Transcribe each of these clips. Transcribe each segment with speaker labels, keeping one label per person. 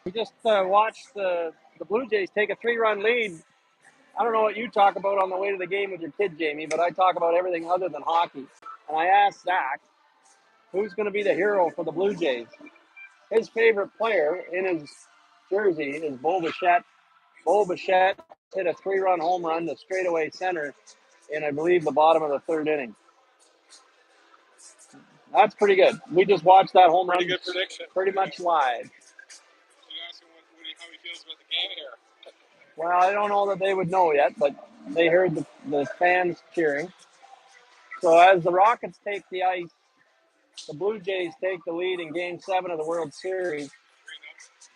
Speaker 1: We just watched the Blue Jays take a 3-run lead. I don't know what you talk about on the way to the game with your kid, Jamie, but I talk about everything other than hockey. And I asked Zach, who's going to be the hero for the Blue Jays? His favorite player in his jersey is Bo Bichette. Bo Bichette hit a 3-run home run to straightaway center in, I believe, the bottom of the third inning. That's pretty good. We just watched that home run.
Speaker 2: Pretty good prediction.
Speaker 1: Pretty much live.
Speaker 2: You ask him how he feels about the game here.
Speaker 1: Well, I don't know that they would know yet, but they heard the fans cheering. So as the Rockets take the ice, the Blue Jays take the lead in Game 7 of the World Series.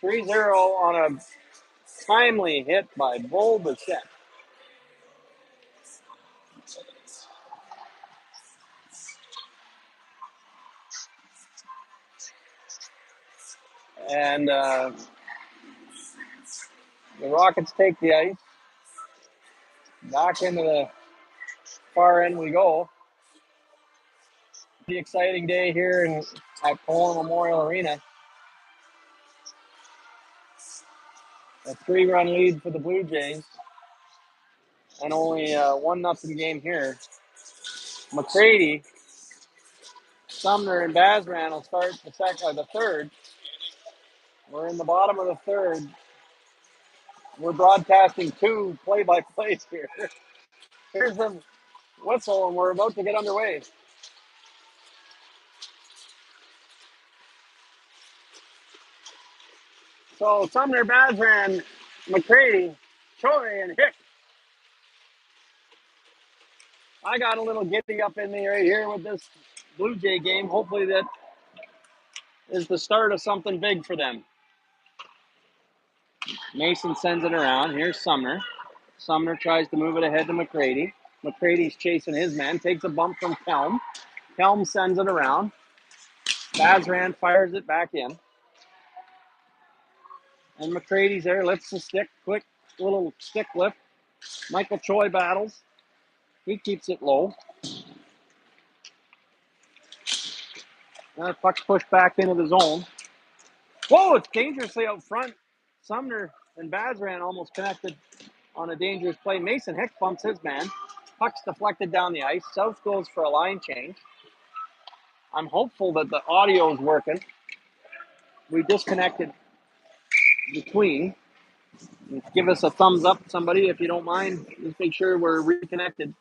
Speaker 1: 3-0 on a timely hit by Bo Bichette. And the Rockets take the ice. Back into the far end we go. The exciting day here at Poland Memorial Arena. A 3-run lead for the Blue Jays. And only a 1-0 game here. McCready, Sumner, and Bazran will start the third. We're in the bottom of the third. We're broadcasting 2 play-by-plays here. Here's the whistle, and we're about to get underway. So Sumner, Bazran, McCready, Choi, and Hick. I got a little giddy up in me right here with this Blue Jay game. Hopefully that is the start of something big for them. Mason sends it around. Here's Sumner. Sumner tries to move it ahead to McCready. McCready's chasing his man. Takes a bump from Kelm. Kelm sends it around. Bazran fires it back in. And McCready's there. Lifts the stick. Quick little stick lift. Michael Choi battles. He keeps it low. That puck's pushed back into the zone. Whoa, it's dangerously out front. Sumner and Bazran almost connected on a dangerous play. Mason Hick bumps his man. Puck's deflected down the ice. South goes for a line change. I'm hopeful that the audio is working. We disconnected between. Give us a thumbs up, somebody, if you don't mind. Just make sure we're reconnected.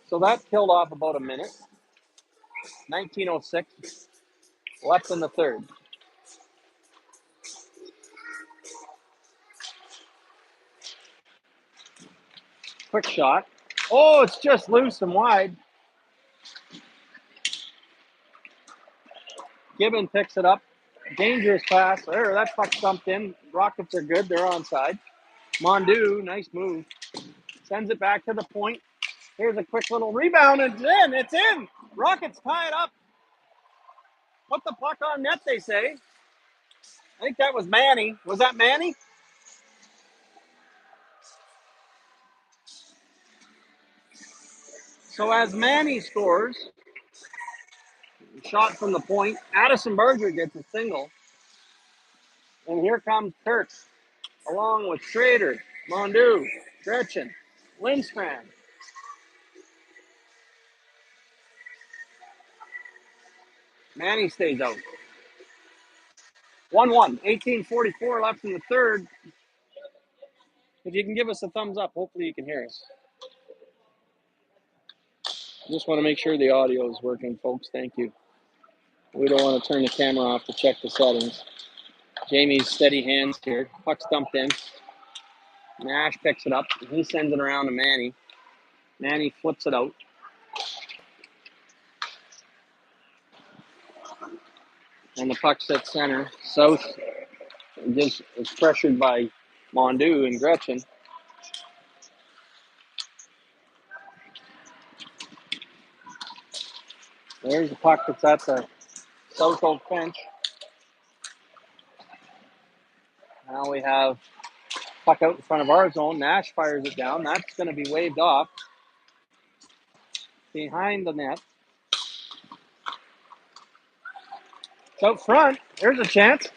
Speaker 1: So that killed off about a minute. 19:06 left in the third. Quick shot. Oh, it's just loose and wide. Gibbon picks it up. Dangerous pass. There, that puck dumped in. Rockets are good. They're onside. Mondu, nice move. Sends it back to the point. Here's a quick little rebound. It's in. It's in. Rockets tie it up. Put the puck on net, they say. I think that was Manny. Was that Manny? So as Manny scores, shot from the point, Addison Berger gets a single. And here comes Kirk, along with Schrader, Mondu, Gretchen, Lindstrand. Manny stays out. 1-1, 18:44 left in the third. If you can give us a thumbs up, hopefully you can hear us. Just want to make sure the audio is working, folks. Thank you. We don't want to turn the camera off to check the settings. Jamie's steady hands here. Puck's dumped in. Nash picks it up. He sends it around to Manny. Manny flips it out. And the puck's at center. South just is pressured by Mondu and Gretchen. There's the puck that's at the South Oak bench. Now we have puck out in front of our zone. Nash fires it down. That's going to be waved off behind the net. It's out front. There's a chance.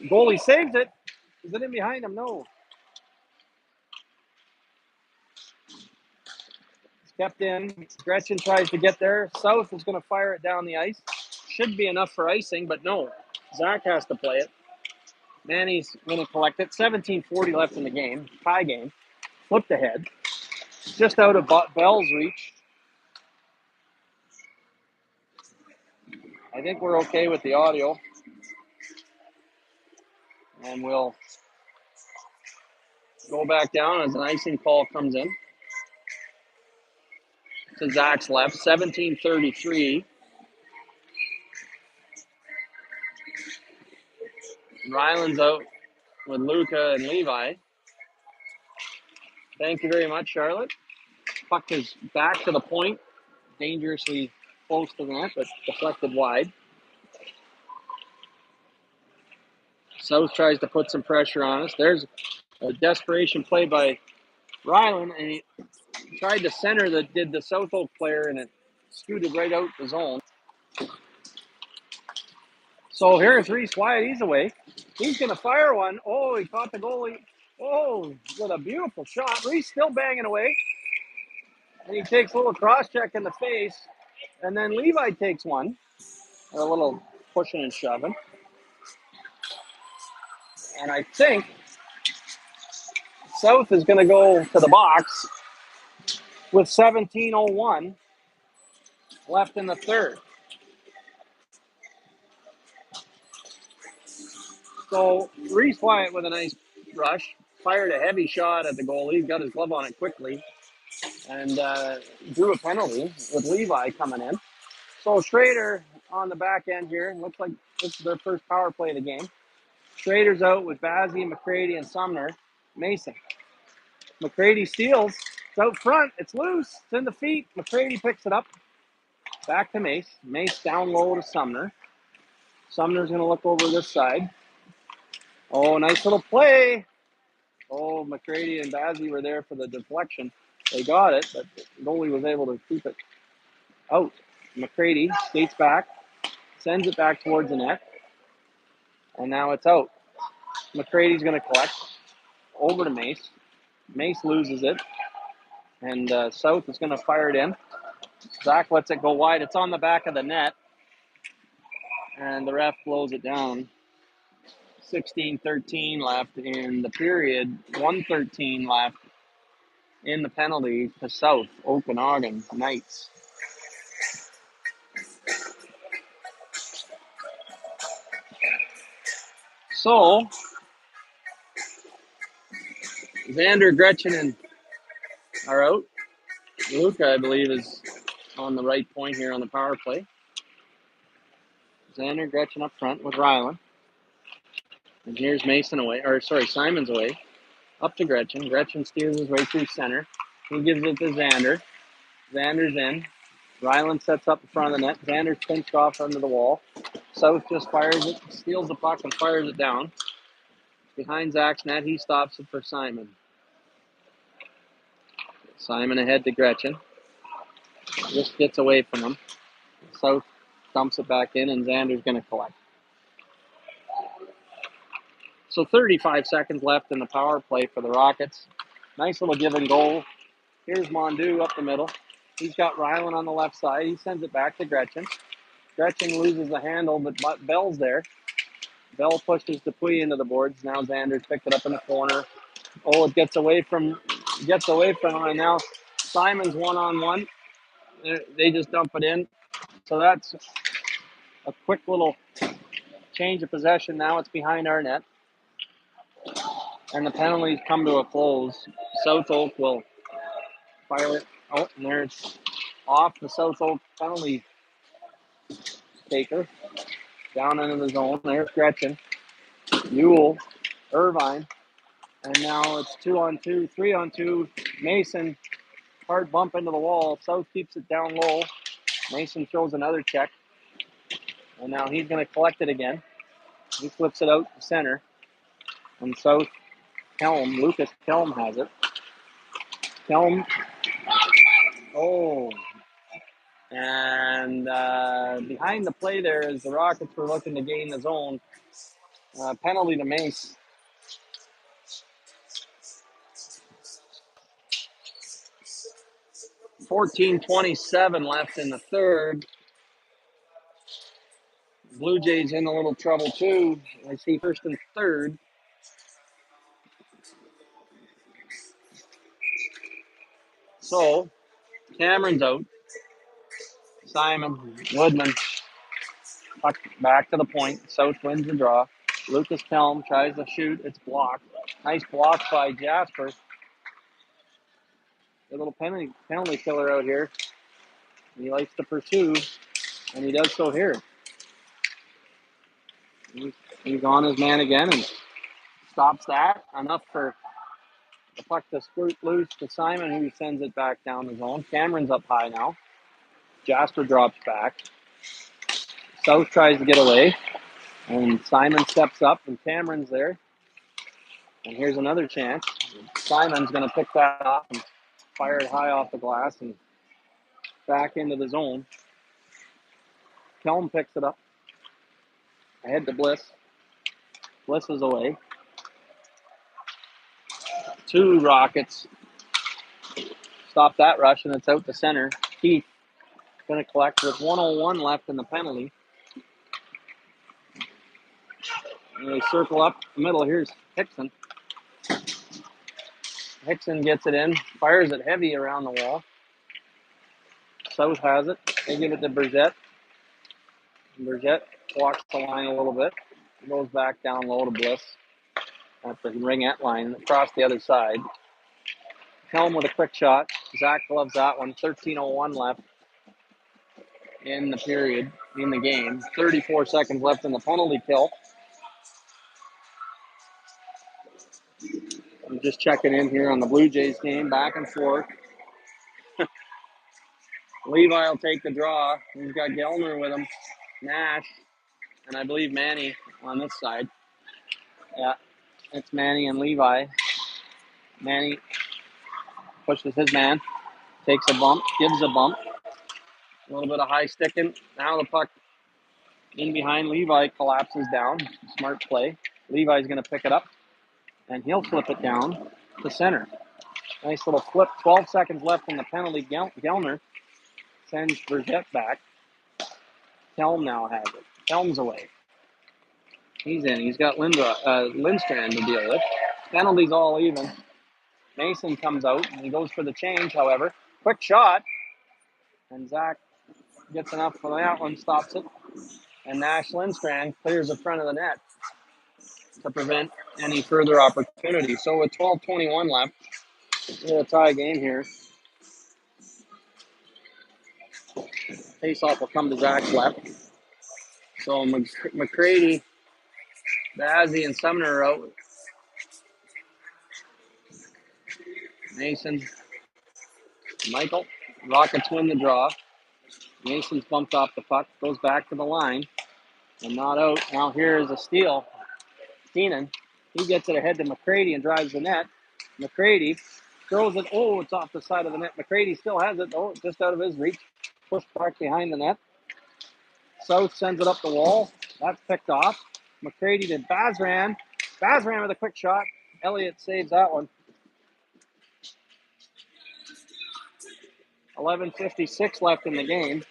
Speaker 1: Goalie saves it. Is it in behind him? No. It's kept in. Gretchen tries to get there. South is going to fire it down the ice. Should be enough for icing, but no. Zach has to play it. Manny's going to collect it. 17:40 left in the game. Tie game. Flipped ahead. Just out of Bell's reach. I think we're okay with the audio. And we'll go back down as an icing call comes in. To Zach's left. 17:33. Ryland's out with Luca and Levi. Thank you very much, Charlotte. Puck is back to the point. Dangerously close to the net, but deflected wide. South tries to put some pressure on us. There's a desperation play by Ryland, and he tried to center that did the South Oak player, and it scooted right out the zone. So here's Reese Wyatt. He's away. He's going to fire one. Oh, he caught the goalie. Oh, with a beautiful shot. Reese still banging away. And he takes a little cross check in the face. And then Levi takes one. A little pushing and shoving. And I think South is going to go to the box with 17:01 left in the third. So Reese Wyatt with a nice rush. Fired a heavy shot at the goalie. He got his glove on it quickly. And drew a penalty with Levi coming in. So Schrader on the back end here. Looks like this is their first power play of the game. Schrader's out with Bazzi, McCready, and Sumner. Mason. McCready steals. It's out front. It's loose. It's in the feet. McCready picks it up. Back to Mace. Mace down low to Sumner. Sumner's going to look over this side. Oh, nice little play. Oh, McCready and Bazzi were there for the deflection. They got it, but the goalie was able to keep it out. McCready skates back, sends it back towards the net, and now it's out. McCready's going to collect over to Mace. Mace loses it, and South is going to fire it in. Zach lets it go wide. It's on the back of the net, and the ref blows it down. 16:13 left in the period. 1:13 left in the penalty to South Okanagan Knights. So, Xander, Gretchen, and are out. Luca, I believe, is on the right point here on the power play. Xander, Gretchen up front with Ryland. And here's Mason away, Simon's away. Up to Gretchen. Gretchen steers his way through center. He gives it to Xander. Xander's in. Ryland sets up in front of the net. Xander's pinched off under the wall. South just fires it, steals the puck, and fires it down. Behind Zach's net, he stops it for Simon. Simon ahead to Gretchen. Just gets away from him. South dumps it back in, and Xander's going to collect. So 35 seconds left in the power play for the Rockets. Nice little give and goal. Here's Mondu up the middle. He's got Ryland on the left side. He sends it back to Gretchen. Gretchen loses the handle, but Bell's there. Bell pushes Dupuy into the boards. Now Xander's picked it up in the corner. Oh, it gets away from him, and now Simon's one-on-one. They just dump it in. So that's a quick little change of possession. Now it's behind our net. And the penalties come to a close. South Oak will fire it. Oh, and there's off the South Oak penalty taker. Down into the zone. There's Gretchen. Ewell. Irvine. And now it's 2-on-2, 3-on-2. Mason. Hard bump into the wall. South keeps it down low. Mason throws another check. And now he's going to collect it again. He flips it out to center. And South Lucas Kelm has it. Kelm. Oh. And behind the play there is the Rockets were looking to gain the zone. Penalty to Mace. 14:27 left in the third. Blue Jays in a little trouble too. I see first and third. So Cameron's out. Simon, Woodman, back to the point. South wins the draw. Lucas Kelm tries to shoot. It's blocked. Nice block by Jasper. A little penalty killer out here. He likes to pursue, and he does so here. He's on his man again and stops that. Enough for the puck to squirt loose to Simon, who sends it back down the zone. Cameron's up high now. Jasper drops back. South tries to get away, and Simon steps up, and Cameron's there. And here's another chance. Simon's going to pick that off and fire it high off the glass and back into the zone. Kelm picks it up. Ahead to Bliss. Bliss is away. 2 Rockets. Stop that rush, and it's out to center. Keith going to collect with 1:01 left in the penalty. And they circle up the middle. Here's Hickson. Hickson gets it in, fires it heavy around the wall. South has it. They give it to Burgett. Burgett walks the line a little bit. Goes back down low to Bliss at the ringette line across the other side. Kelm with a quick shot. Zach loves that one. 13:01 left in the period, in the game. 34 seconds left in the penalty kill. I'm just checking in here on the Blue Jays game, back and forth. Levi will take the draw. He's got Gellner with him, Nash, and I believe Manny on this side. Yeah, it's Manny and Levi. Manny pushes his man, takes a bump, gives a bump. A little bit of high sticking. Now the puck in behind Levi collapses down. Smart play. Levi's going to pick it up, and he'll flip it down to center. Nice little flip. 12 seconds left in the penalty. Gellner sends Burgett back. Kelm now has it. Kelm's away. He's in. He's got Lindstrand to deal with. Penalties all even. Mason comes out, and he goes for the change, however. Quick shot. And Zach gets enough for that one, stops it. And Nash Lindstrand clears the front of the net to prevent any further opportunity. So with 12:21 left, we're a tie game here. Face-off will come to Zach's left. So McCready, Bazzi, and Sumner are out. Mason, Michael. Rockets win the draw. Mason's bumped off the puck, goes back to the line, and not out. Now here is a steal. Keenan, he gets it ahead to McCready and drives the net. McCready throws it. Oh, it's off the side of the net. McCready still has it. Oh, just out of his reach. Pushed back behind the net. South sends it up the wall. That's picked off. McCready to Bazran. Bazran with a quick shot. Elliott saves that one. 11:56 left in the game.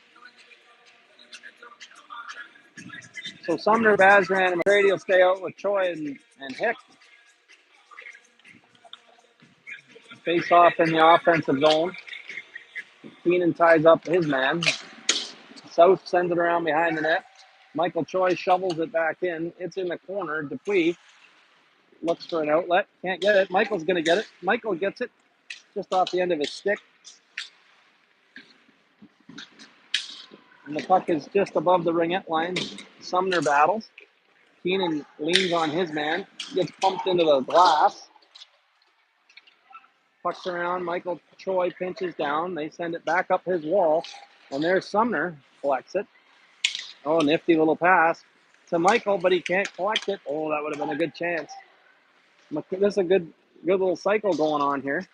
Speaker 1: So Sumner, Bazran, and McCready will stay out with Choi and Hick. Face off in the offensive zone. Keenan ties up his man. South sends it around behind the net. Michael Choi shovels it back in. It's in the corner. Dupuis looks for an outlet. Can't get it. Michael's going to get it. Michael gets it just off the end of his stick. And the puck is just above the ringette line. Sumner battles. Keenan leans on his man. Gets pumped into the glass. Pucks around. Michael Choi pinches down. They send it back up his wall. And there's Sumner. Collects it. Oh, nifty little pass to Michael, but he can't collect it. Oh, that would have been a good chance. This is a good little cycle going on here.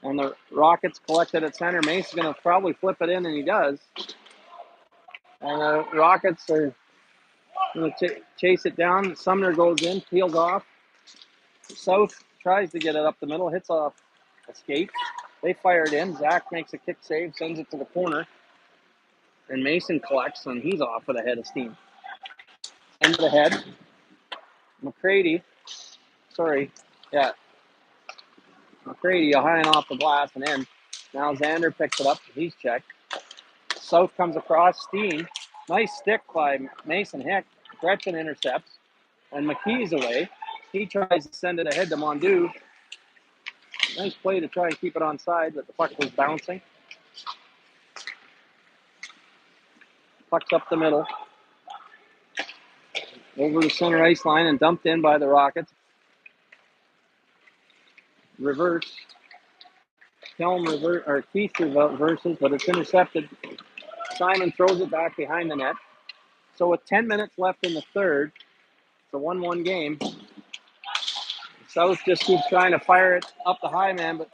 Speaker 1: And the Rockets collected at center. Mason's going to probably flip it in, and he does. And the Rockets are going to chase it down. Sumner goes in, peels off. South tries to get it up the middle, hits off a skate. They fire it in. Zach makes a kick save, sends it to the corner. And Mason collects, and he's off with a head of steam. Into the head. McCready, McCready high and off the glass and in. Now Xander picks it up. He's checked. South comes across. Steen. Nice stick by Mason Hick. Gretchen intercepts. And McKee's away. He tries to send it ahead to Mondu. Nice play to try and keep it onside, but the puck was bouncing. Puck's up the middle. Over the center ice line and dumped in by the Rockets. Reverse. Keith reverses, but it's intercepted. Simon throws it back behind the net. So with 10 minutes left in the third, it's a 1-1 game. South just keeps trying to fire it up the high man, but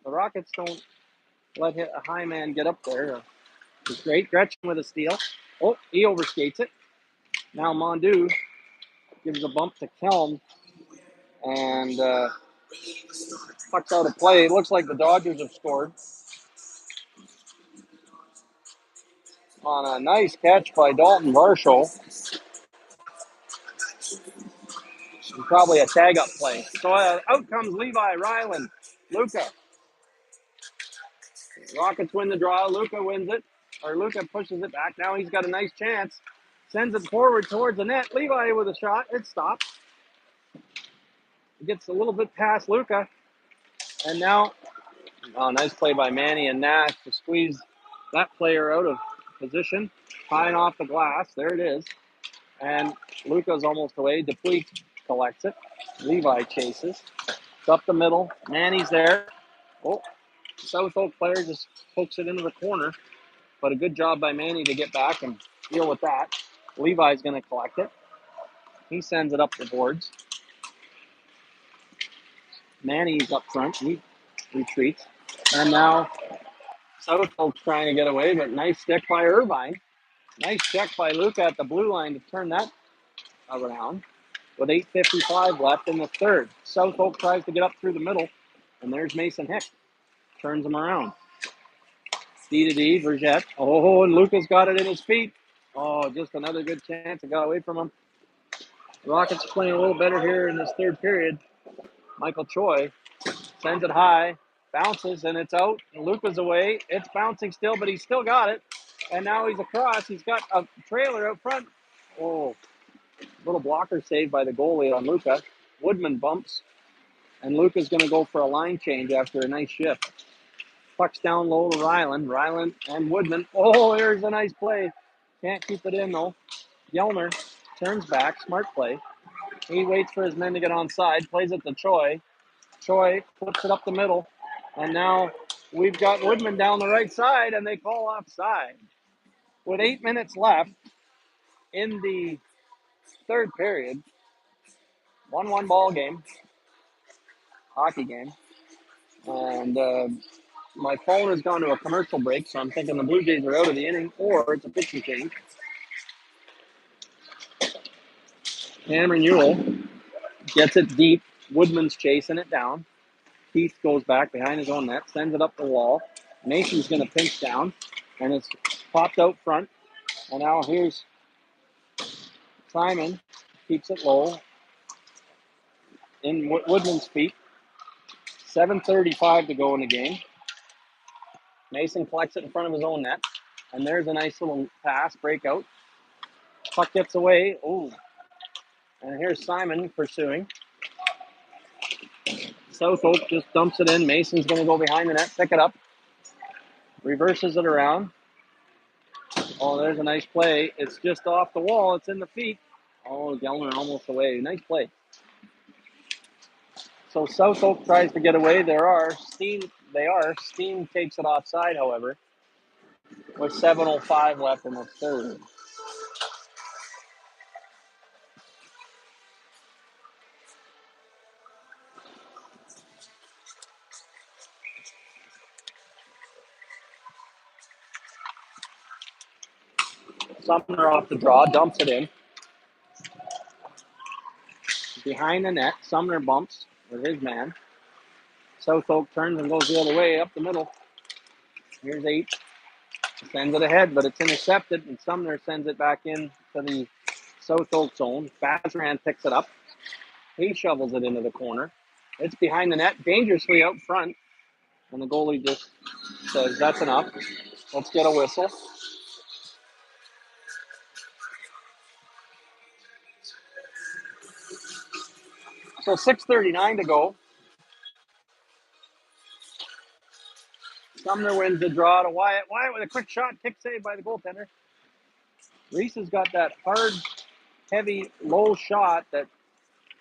Speaker 1: the Rockets don't let a high man get up there. It's great. Gretchen with a steal. Oh, he overskates it. Now Mondu gives a bump to Kelm, and puck's out of play. It looks like the Dodgers have scored on a nice catch by Dalton Varsho. And probably a tag-up play. So out comes Levi Ryland. Luca. Rockets win the draw. Luca wins it. Or Luca pushes it back. Now he's got a nice chance. Sends it forward towards the net. Levi with a shot. It stops. Gets a little bit past Luca. And now, nice play by Manny and Nash to squeeze that player out of position. Tying off the glass. There it is. And Luca's almost away. Dupuis collects it. Levi chases. It's up the middle. Manny's there. Oh, South Oak player just pokes it into the corner. But a good job by Manny to get back and deal with that. Levi's going to collect it. He sends it up the boards. Manny's up front. He retreats. And now South Oak's trying to get away, but nice stick by Irvine. Nice check by Luca at the blue line to turn that around. With 8:55 left in the third. South Oak tries to get up through the middle, and there's Mason Hick. Turns him around. D to D, Vergette. Oh, and Luca's got it in his feet. Oh, just another good chance. It got away from him. Rockets playing a little better here in this third period. Michael Choi sends it high, bounces, and it's out. And Luca's away. It's bouncing still, but he's still got it. And now he's across. He's got a trailer out front. Oh, little blocker saved by the goalie on Luca. Woodman bumps, and Luca's going to go for a line change after a nice shift. Puck's down low to Ryland. Ryland and Woodman. Oh, there's a nice play. Can't keep it in, though. Yellner turns back. Smart play. He waits for his men to get onside. Plays it to Choi. Choi flips it up the middle. And now we've got Woodman down the right side, and they call offside. With 8 minutes left in the third period, 1-1 ball game, hockey game. And my phone has gone to a commercial break, so I'm thinking the Blue Jays are out of the inning, or it's a pitching change. Cameron Ewell gets it deep. Woodman's chasing it down. Keith goes back behind his own net, sends it up the wall. Mason's going to pinch down, and it's popped out front. And now here's Simon, keeps it low in Woodman's feet. 7:35 to go in the game. Mason collects it in front of his own net, and there's a nice little pass, breakout. Puck gets away. Oh, and here's Simon pursuing. South Oak just dumps it in. Mason's going to go behind the net, pick it up. Reverses it around. Oh, there's a nice play. It's just off the wall. It's in the feet. Oh, Gellner almost away. Nice play. So South Oak tries to get away. Steen takes it offside, however, with 7:05 left in the third. Sumner off the draw, dumps it in. Behind the net, Sumner bumps with his man. South Oak turns and goes the other way, up the middle. Here's 8. Sends it ahead, but it's intercepted, and Sumner sends it back in to the South Oak zone. Bazran picks it up. He shovels it into the corner. It's behind the net, dangerously out front. And the goalie just says, that's enough. Let's get a whistle. So 6:39 to go. Sumner wins the draw to Wyatt. Wyatt with a quick shot, kick save by the goaltender. Reese has got that hard, heavy, low shot that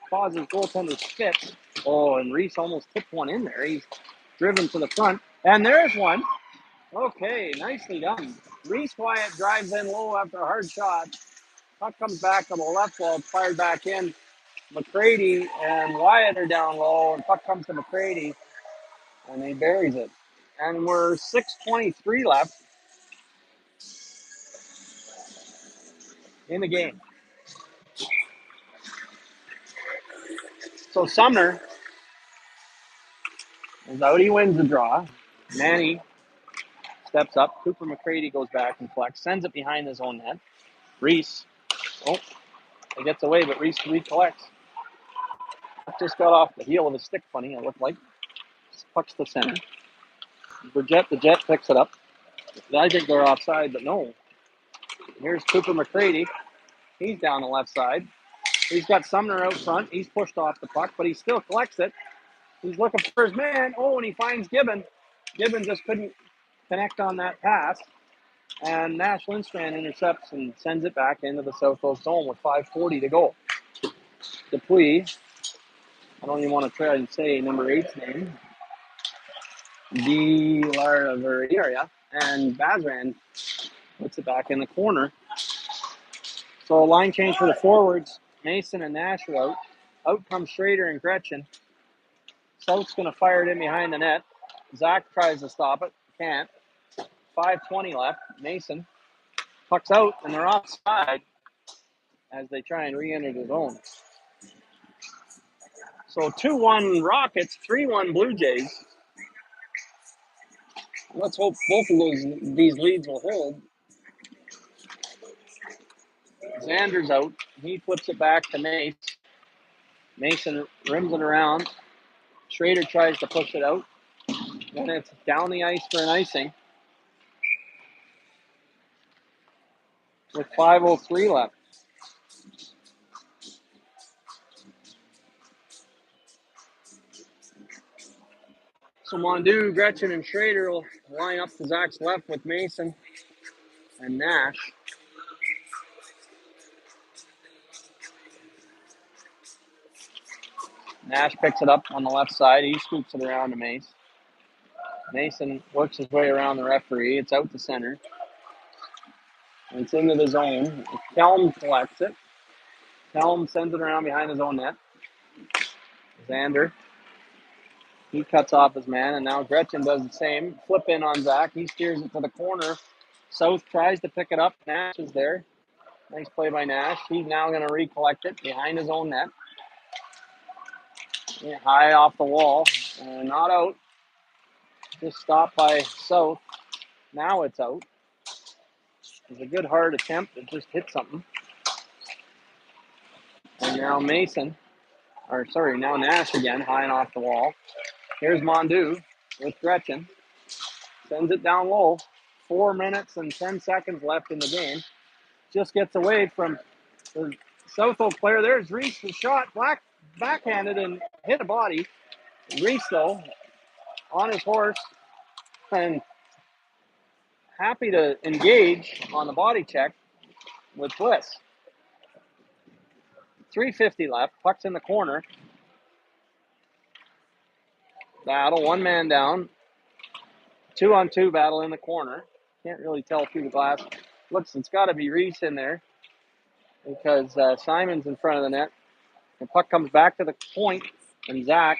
Speaker 1: causes goaltenders fits. Oh, and Reese almost tipped one in there. He's driven to the front. And there's one. Okay, nicely done. Reese Wyatt drives in low after a hard shot. Puck comes back on the left wall, it's fired back in. McCready and Wyatt are down low, and puck comes to McCready, and he buries it. And we're 6:23 left in the game. So Sumner is out. He wins the draw. Manny steps up. Cooper McCready goes back and flex, sends it behind his own net. Reese, he gets away, but Reese recollects. Just got off the heel of his stick, funny, it looked like. Pucks to center. The Jet picks it up. I think they're offside, but no. Here's Cooper McCready. He's down the left side. He's got Sumner out front. He's pushed off the puck, but he still collects it. He's looking for his man. Oh, and he finds Gibbon. Gibbon just couldn't connect on that pass. And Nash Lindstrand intercepts and sends it back into the South Oak zone with 5:40 to go. Dupuis, I don't even want to try and say number 8's name. De La Verieria. And Bazran puts it back in the corner. So a line change for the forwards. Mason and Nash are out. Out comes Schrader and Gretchen. South's going to fire it in behind the net. Zach tries to stop it. Can't. 5:20 left. Mason. Puck's out, and they're offside as they try and re-enter the zone. So 2-1 Rockets, 3-1 Blue Jays. Let's hope both of these leads will hold. Xander's out. He flips it back to Mace. Mason rims it around. Schrader tries to push it out. Then it's down the ice for an icing. With 5:03 left. So Mondu, Gretchen, and Schrader will line up to Zach's left with Mason and Nash. Nash picks it up on the left side. He scoops it around to Mace. Mason works his way around the referee. It's out to center. And it's into the zone. Kelm collects it. Kelm sends it around behind his own net. Xander. He cuts off his man, and now Gretchen does the same. Flip in on Zach. He steers it to the corner. South tries to pick it up. Nash is there. Nice play by Nash. He's now going to recollect it behind his own net. High off the wall. Not out. Just stopped by South. Now it's out. It was a good hard attempt. It just hit something. And now now Nash again, high and off the wall. Here's Mondu with Gretchen. Sends it down low. 4 minutes and 10 seconds left in the game. Just gets away from the South Oak player. There's Reese, the shot, backhanded and hit a body. Reese, though, on his horse and happy to engage on the body check with Bliss. 3:50 left. Puck's in the corner. Battle, one man down. 2-on-2 battle in the corner. Can't really tell through the glass. It's got to be Reese in there because Simon's in front of the net. The puck comes back to the point, and Zach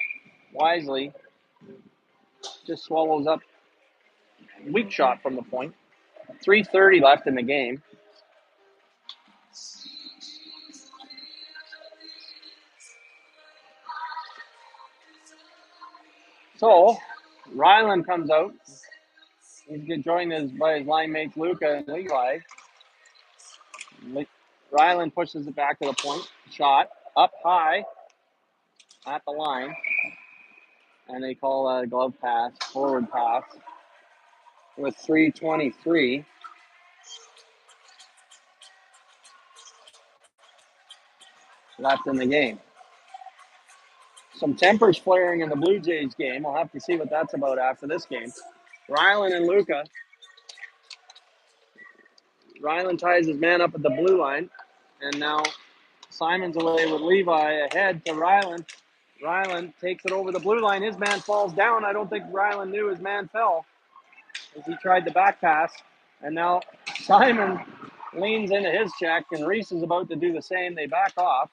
Speaker 1: wisely just swallows up. Weak shot from the point. 3:30 left in the game. So Ryland comes out. He's joined by his line mates Luca and Levi. Ryland pushes it back to the point. Shot up high at the line. And they call a glove pass, forward pass, with 3:23 left in the game. Some tempers flaring in the Blue Jays game. We'll have to see what that's about after this game. Ryland and Luca. Ryland ties his man up at the blue line. And now Simon's away with Levi ahead to Ryland. Ryland takes it over the blue line. His man falls down. I don't think Ryland knew his man fell as he tried the back pass. And now Simon leans into his check, and Reese is about to do the same. They back off,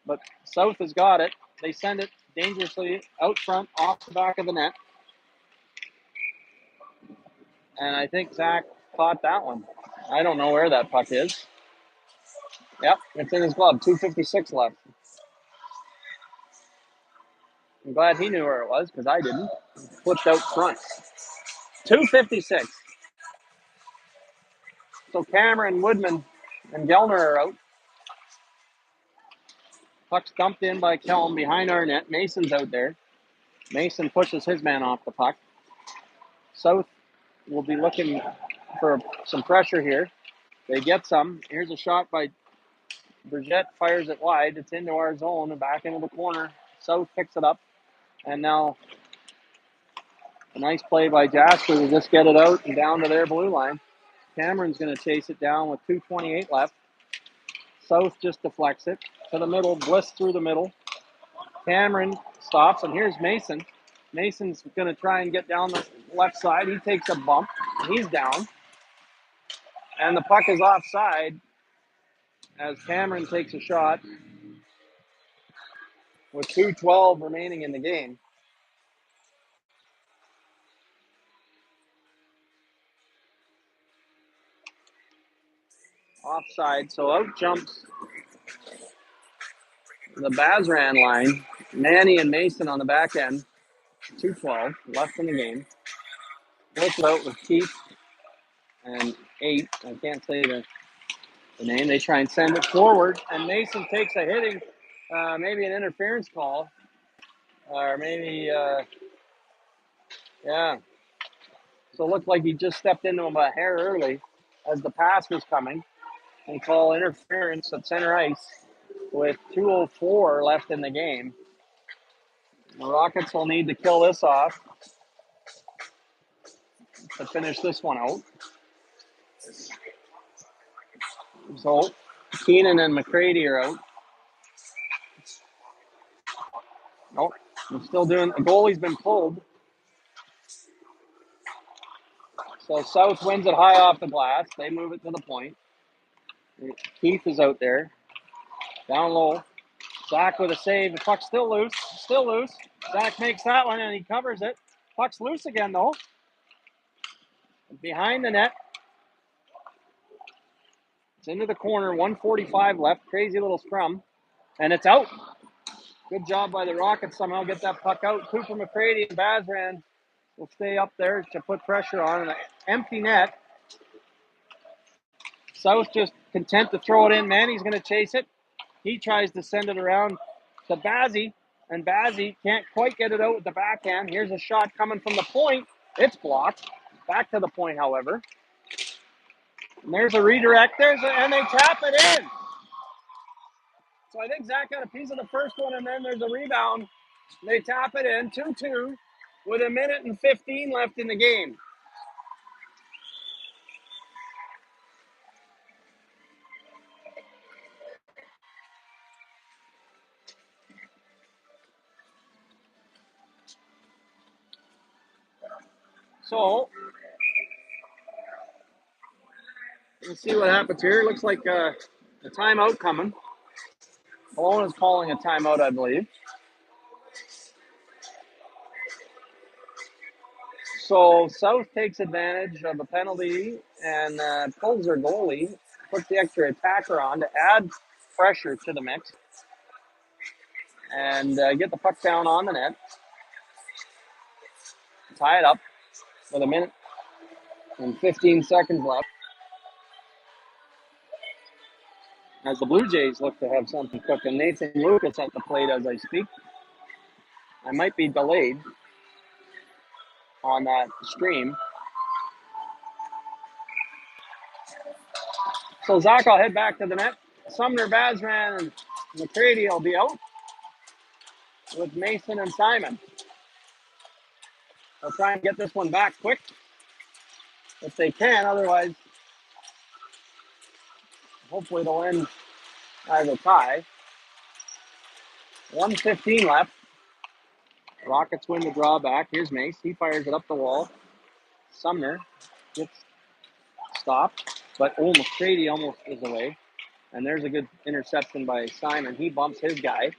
Speaker 1: but South has got it. They send it dangerously out front off the back of the net. And I think Zach caught that one. I don't know where that puck is. Yep, it's in his glove. 2:56 left. I'm glad he knew where it was because I didn't. Flipped out front. 2:56. So Cameron, Woodman, and Gellner are out. Puck's dumped in by Kelm behind our net. Mason's out there. Mason pushes his man off the puck. South will be looking for some pressure here. They get some. Here's a shot by Bridgette, fires it wide. It's into our zone and back into the corner. South picks it up. And now a nice play by Jasper to just get it out and down to their blue line. Cameron's going to chase it down with 2:28 left. South just deflects it to the middle, bliss through the middle. Cameron stops, and here's Mason. Mason's going to try and get down the left side. He takes a bump. He's down. And the puck is offside as Cameron takes a shot with 2:12 remaining in the game. Offside, so out jumps the Bazran line. Manny and Mason on the back end. 2:12 left in the game. Works it out with Keith and 8. I can't say the name. They try and send it forward, and Mason takes a hitting, maybe an interference call, or maybe, yeah. So it looked like he just stepped into him a hair early as the pass was coming, and call interference at center ice with 2:04 left in the game. The Rockets will need to kill this off to finish this one out. So Keenan and McCready are out. Nope, I'm still doing. The goalie's been pulled. So South wins it high off the glass. They move it to the point. Keith is out there. Down low. Zach with a save. The puck's still loose. Still loose. Zach makes that one and he covers it. Puck's loose again though. Behind the net. It's into the corner. 1:45 left. Crazy little scrum. And it's out. Good job by the Rockets somehow get that puck out. Cooper McCready and Bazran will stay up there to put pressure on an empty net. South just content to throw it in. Manny's going to chase it. He tries to send it around to Bazzi, and Bazzi can't quite get it out with the backhand. Here's a shot coming from the point. It's blocked. Back to the point, however. And there's a redirect. And they tap it in. So I think Zach got a piece of the first one, and then there's a rebound. They tap it in, 2-2, with 1:15 left in the game. So let's see what happens here. Looks like a timeout coming. Malone is calling a timeout, I believe. So South takes advantage of a penalty and pulls their goalie, puts the extra attacker on to add pressure to the mix and get the puck down on the net. tie it up with 1 minute and 15 seconds left. As the Blue Jays look to have something cooking. Nathan Lucas at the plate as I speak. I might be delayed on that stream. So Zach will head back to the net. Sumner, Bazran, and McCready will be out with Mason and Simon. They'll try and get this one back quick if they can. Otherwise, hopefully they'll end as a tie. 1:15 left. Rockets win the draw back. Here's Mace. He fires it up the wall. Sumner gets stopped, but McCready almost is away. And there's a good interception by Simon. He bumps his guy.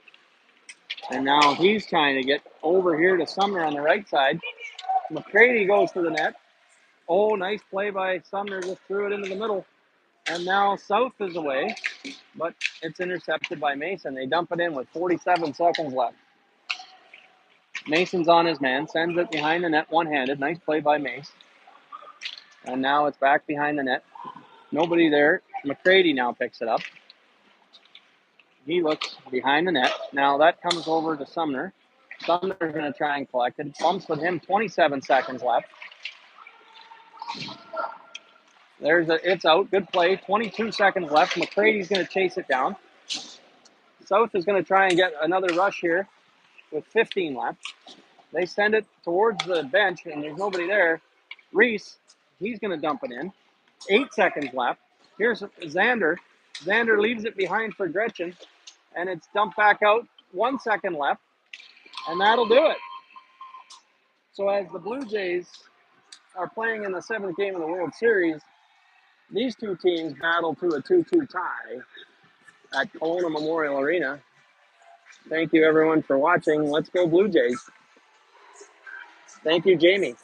Speaker 1: And now he's trying to get over here to Sumner on the right side. McCready goes to the net. Oh, nice play by Sumner. Just threw it into the middle. And now South is away, but it's intercepted by Mason. They dump it in with 47 seconds left. Mason's on his man, sends it behind the net one-handed. Nice play by Mace. And now it's back behind the net. Nobody there. McCready now picks it up. He looks behind the net. Now that comes over to Sumner. Sumner's going to try and collect it. Bumps with him, 27 seconds left. It's out. Good play. 22 seconds left. McCready's going to chase it down. South is going to try and get another rush here with 15 left. They send it towards the bench, and there's nobody there. Reese, he's going to dump it in. 8 seconds left. Here's Xander. Xander leaves it behind for Gretchen, and it's dumped back out. 1 second left, and that'll do it. So as the Blue Jays are playing in the 7th game of the World Series, these two teams battle to a 2-2 tie at Kelowna Memorial Arena. Thank you, everyone, for watching. Let's go Blue Jays. Thank you, Jamie.